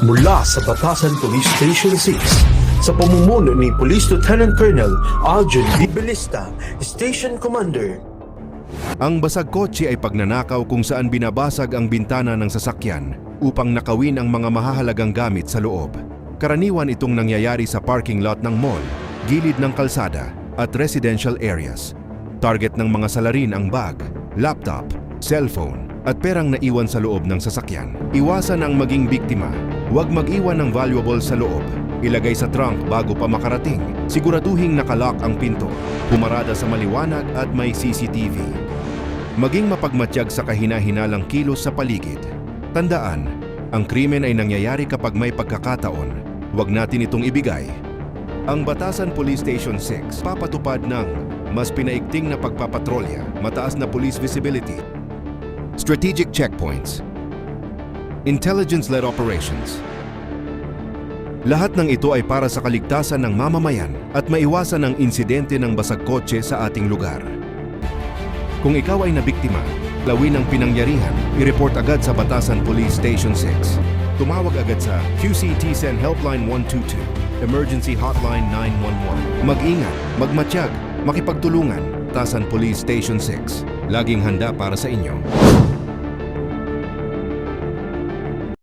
mula sa Batasan Police Station 6 sa pamumuno ni Police Lieutenant Colonel Aljon Bibilista, Station Commander. Ang basag kotse ay pagnanakaw kung saan binabasag ang bintana ng sasakyan upang nakawin ang mga mahahalagang gamit sa loob. Karaniwan itong nangyayari sa parking lot ng mall, gilid ng kalsada at residential areas. Target ng mga salarin ang bag, laptop, cellphone at perang naiwan sa loob ng sasakyan. Iwasan ang maging biktima. Huwag mag-iwan ng valuables sa loob. Ilagay sa trunk bago pa makarating. Siguraduhing nakalock ang pinto. Pumarada sa maliwanag at may CCTV. Maging mapagmatyag sa kahina-hinalang kilos sa paligid. Tandaan, ang krimen ay nangyayari kapag may pagkakataon. Huwag natin itong ibigay. Ang Batasan Police Station 6 papatupad ng mas pinaigting na pagpapatrolya, mataas na police visibility, strategic checkpoints, intelligence-led operations. Lahat ng ito ay para sa kaligtasan ng mamamayan at maiwasan ang insidente ng basag kotse sa ating lugar. Kung ikaw ay nabiktima, lawin ang pinangyarihan, i-report agad sa Batasan Police Station 6. Tumawag agad sa QCTCEN Helpline 122, Emergency Hotline 911. Mag-ingat, magmatsyag, makipagtulungan. Batasan Police Station 6, laging handa para sa inyo.